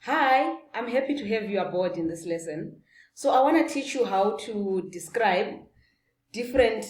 Hi, I'm happy to have you aboard in this lesson. So I want to teach you how to describe different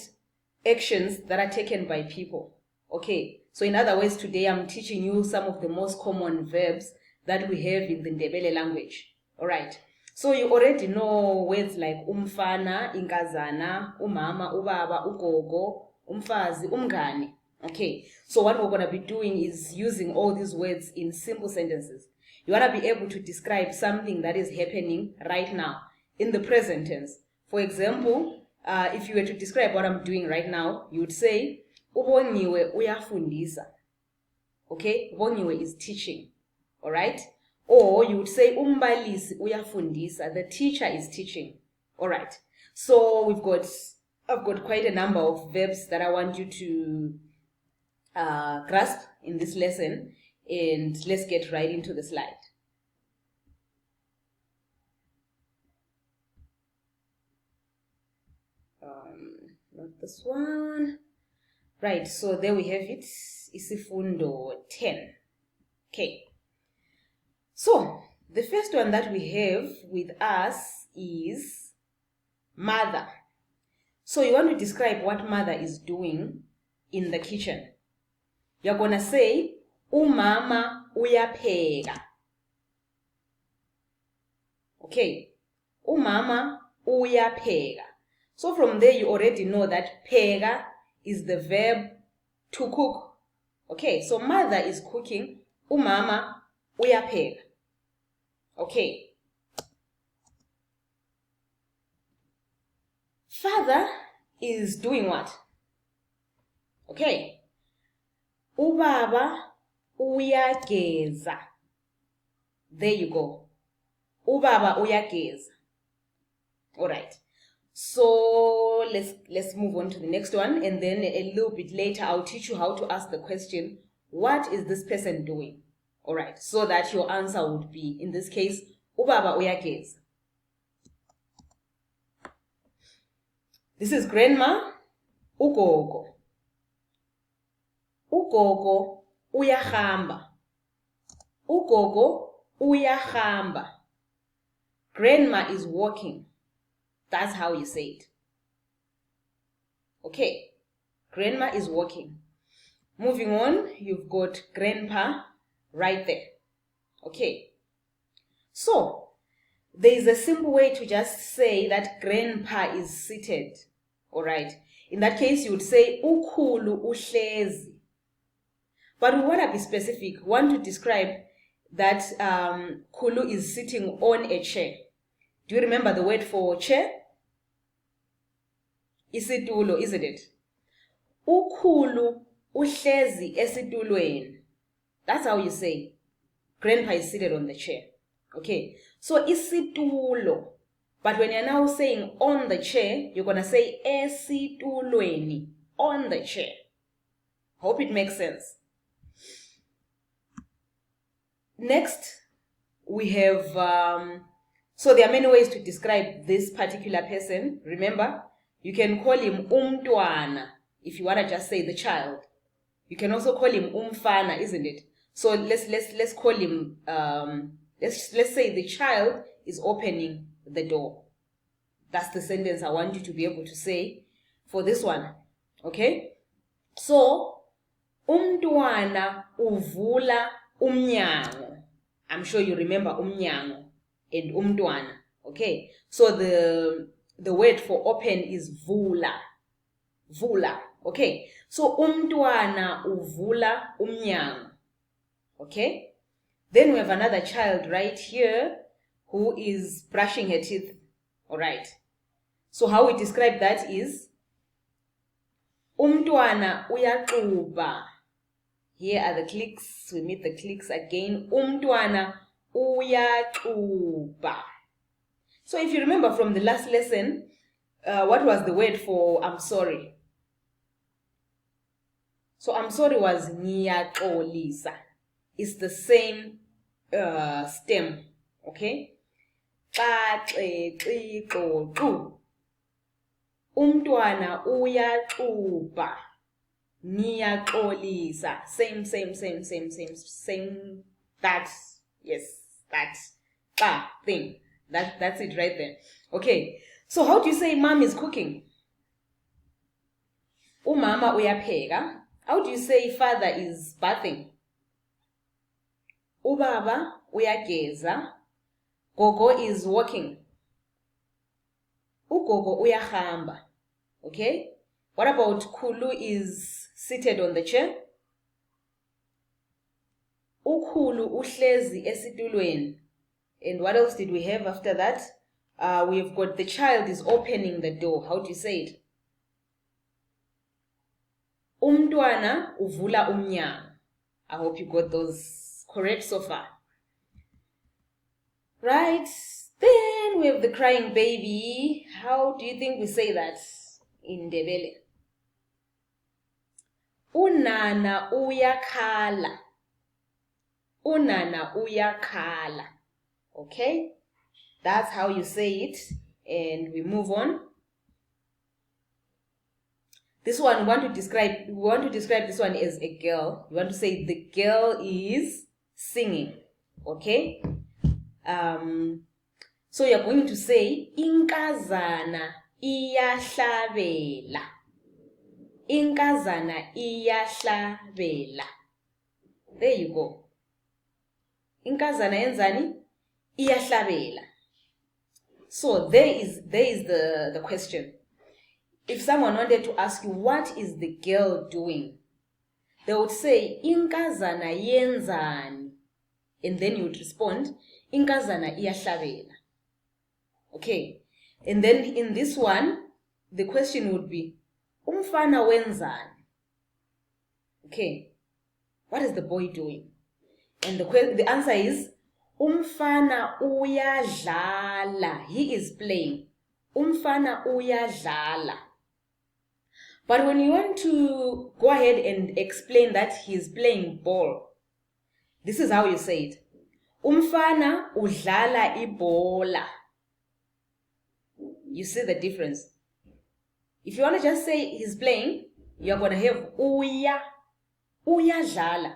actions that are taken by people. Okay, so in other words, today I'm teaching you some of the most common verbs that we have in the Ndebele language. Alright, so you already know words like umfana, inkazana, umama, ubaba, ugogo, umfazi, umngani. Okay, so what we're going to be doing is using all these words in simple sentences. You want to be able to describe something that is happening right now in the present tense. For example, if you were to describe what I'm doing right now, you would say, ubongiwe uyafundisa. Okay, ubongiwe is teaching. Alright? Or you would say, umbalisi uyafundisa. The teacher is teaching. Alright. So I've got quite a number of verbs that I want you to grasp in this lesson. And let's get right into the slide. Not this one. Right, so there we have it. Isifundo 10. Okay. So, the first one that we have with us is mother. So you want to describe what mother is doing in the kitchen. You're going to say, umama uyapheka. Okay, umama uyapheka. So from there you already know that pheka is the verb to cook. Okay, so mother is cooking, umama uyapheka. Okay. Father is doing what? Okay. Ubaba uyageza. There you go. Ubaba uyageza. Alright. So let's move on to the next one, and then a little bit later I'll teach you how to ask the question, what is this person doing? Alright, so that your answer would be, in this case, ubaba uyageza. This is grandma, ugogo. Ugogo uyahamba. Ugogo uyahamba. Grandma is walking. That's how you say it. Okay. Grandma is walking. Moving on, you've got grandpa right there. Okay. So, there is a simple way to just say that grandpa is seated. Alright. In that case, you would say ukhulu uhlezi. But we want to be specific. We want to describe that Kulu is sitting on a chair. Do you remember the word for chair? Isitulo, isn't it? Ukhulu uhlezi esitulweni. That's how you say grandpa is seated on the chair. Okay, so isitulo. But when you're now saying on the chair, you're going to say esitulweni, on the chair. Hope it makes sense. Next, we have, so there are many ways to describe this particular person. Remember, you can call him umntwana if you want to just say the child. You can also call him umfana, isn't it? So let's call him, let's say the child is opening the door. That's the sentence I want you to be able to say for this one. Okay? So, umntwana uvula umnyango. I'm sure you remember umnyango and umntwana. Okay, so the word for open is vula. Vula. Okay, so umntwana uvula umnyango. Okay, then we have another child right here who is brushing her teeth. Alright, so how we describe that is umntwana uyaxuba. Here are the clicks. We meet the clicks again. Umntwana uyaxuba. So if you remember from the last lesson, what was the word for I'm sorry? So I'm sorry was ngiyaxolisa. It's the same stem. Okay? Xa, xe, xi, xo, xu. Umntwana uyaxuba. Niyaxolisa. Same. That. Yes. that thing. That's it right there. Okay, so how do you say mom is cooking? Umama uyapheka. How do you say father is bathing? Ubaba uyageza. Gogo is walking. Ugogo uyahamba. Okay? What about Kulu is seated on the chair? Ukhulu uhlezi esitulweni. And what else did we have after that? We've got the child is opening the door. How do you say it? Umntwana uvula umnyango. I hope you got those correct so far. Right. Then we have the crying baby. How do you think we say that in Ndebele? Unana uyakhala. Unana uyakhala. Okay? That's how you say it. And we move on. This one, we want to describe this one as a girl. We want to say the girl is singing. Okay? So you're going to say inkazana iyahlabela. Inkazana iyahlabela. There you go. Inkazana yenzani iyahlabela. So there is the question. If someone wanted to ask you, what is the girl doing? They would say, inkazana yenzani. And then you would respond, inkazana iyahlabela. Okay. And then in this one, the question would be, umfana wenzani. Okay. What is the boy doing? And the answer is, umfana uyadlala. He is playing. Umfana uyadlala. But when you want to go ahead and explain that he is playing ball, this is how you say it. Umfana udlala ibola. You see the difference. If you want to just say he's playing, you're going to have uyadlala.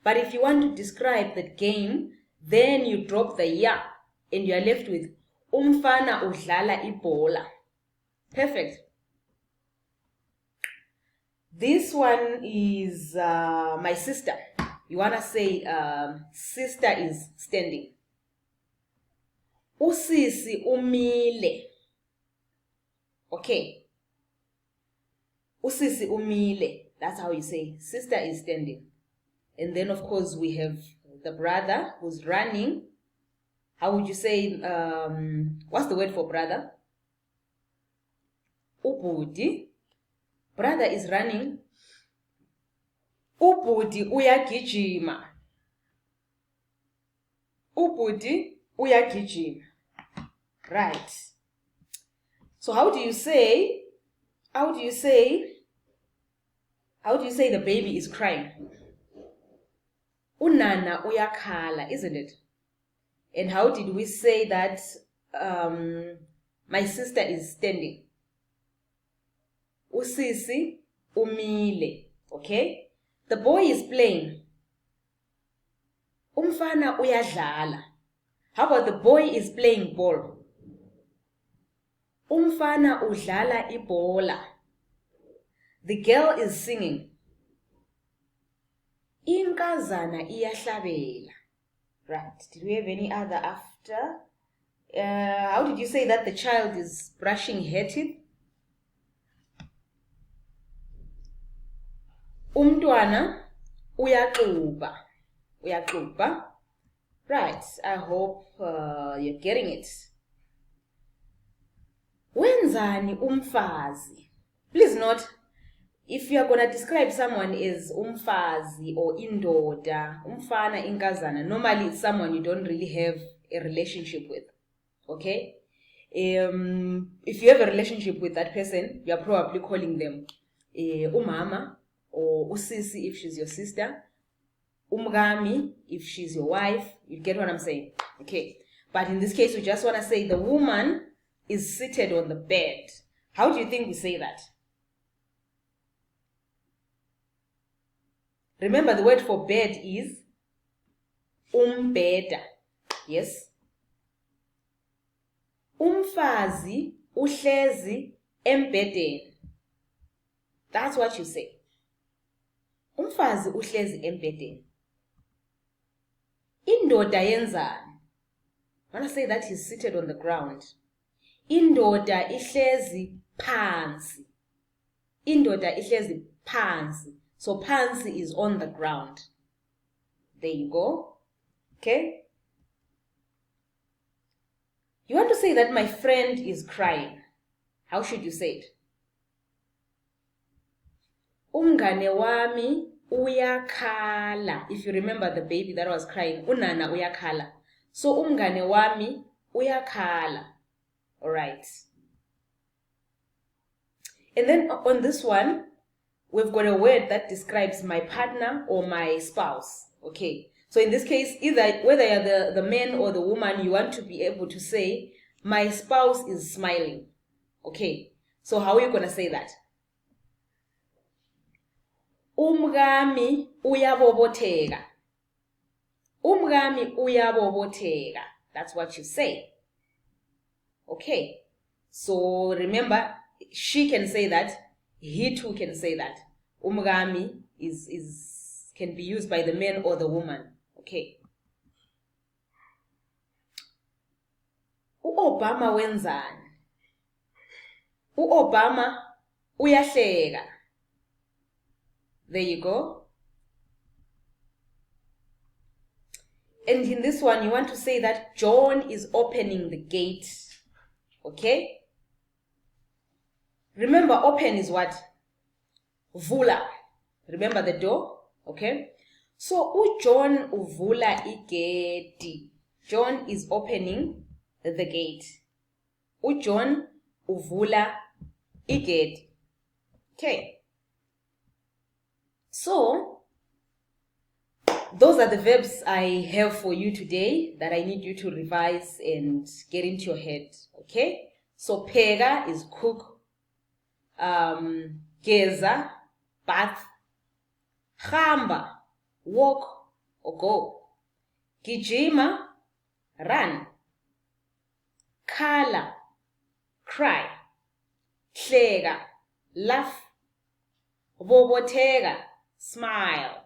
But if you want to describe the game, then you drop the ya and you are left with umfana udlala ibola. Perfect. This one is my sister. You want to say sister is standing. Usisi umile. Okay. Usisi umile. That's how you say sister is standing. And then of course we have the brother who's running. How would you say, what's the word for brother? Ubudi. Brother is running. Ubudi uyagijima. Ubudi uyagijima. Right. So how do you say the baby is crying? Unana uyakhala, isn't it? And how did we say that my sister is standing? Usisi umile. Okay? The boy is playing. Umfana uyadlala. How about the boy is playing ball? Umfana udlala ibola. The girl is singing. Inkazana iyahlabela. Right. Did we have any other after? How did you say that the child is brushing her teeth? Umntwana uyaxuba. Uyaxuba. Right. I hope you're getting it. Wenzani umfazi? Please note, if you are going to describe someone as umfazi or indoda, umfana, inkazana, normally it's someone you don't really have a relationship with. Okay? If you have a relationship with that person, you are probably calling them umama or usisi if she's your sister, umgami if she's your wife. You get what I'm saying? Okay. But in this case, we just want to say the woman is seated on the bed. How do you think we say that? Remember, the word for bed is umbheda. Yes. Umfazi uhlezi embhedeni. That's what you say. Umfazi uhlezi embhedeni. Indoda yenzani? I want to say that he's seated on the ground. Indoda ihlezi phansi. Indoda ihlezi phansi. So phansi is on the ground. There you go. Okay? You want to say that my friend is crying. How should you say it? Umngane wami uyakhala. If you remember the baby that was crying, unana uyakhala. So umngane wami uyakhala. Alright. And then on this one, we've got a word that describes my partner or my spouse. Okay. So in this case, either whether you're the man or the woman, you want to be able to say, my spouse is smiling. Okay. So how are you going to say that? Umngami uyabobotheka. Umngami uyabobotheka. That's what you say. Okay. So remember, she can say that. He too can say that. Umngami can be used by the man or the woman. Okay. U-Obama wenzani? U-Obama uyahleka. There you go. And in this one, you want to say that John is opening the gate. Okay? Remember, open is what? Vula. Remember the door? Okay? So, John uvula igeti. John is opening the gate. John uvula igeti. Okay. So, those are the verbs I have for you today that I need you to revise and get into your head. Okay? So, pheka is cook. Geza, bath. Hamba, walk or go. Gijima, run. Khala, cry. Hleka, laugh. Bobotheka, smile.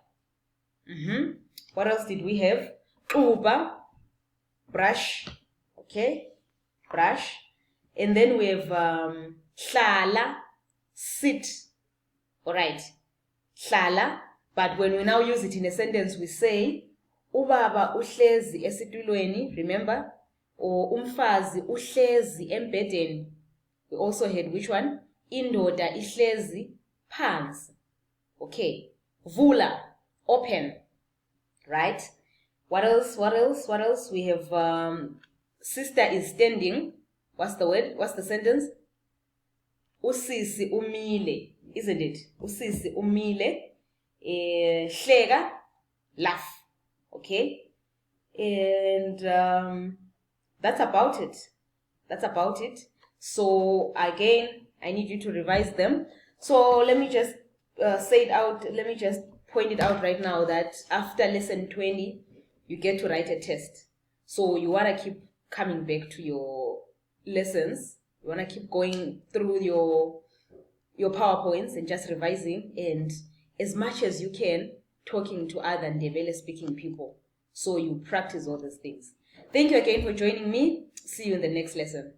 What else did we have? Uba, brush. Okay, brush. And then we have hlala, sit. Alright, hlala. But when we now use it in a sentence, we say ubaba uhlezi esitulweni, remember? Or umfazi uhlezi embhedeni. We also had which one? Indoda ihlezi phansi. Okay. Vula, open. Right? What else? What else? What else? We have sister is standing. What's the word? What's the sentence? Usisi umile. Isn't it? Usisi umile. Hleka, laugh. Okay? And that's about it. That's about it. So again, I need you to revise them. So let me just say it out. Let me just point it out right now that after lesson 20, you get to write a test. So you want to keep coming back to your lessons. You want to keep going through your PowerPoints and just revising, and as much as you can, talking to other Ndebele speaking people. So you practice all these things. Thank you again for joining me. See you in the next lesson.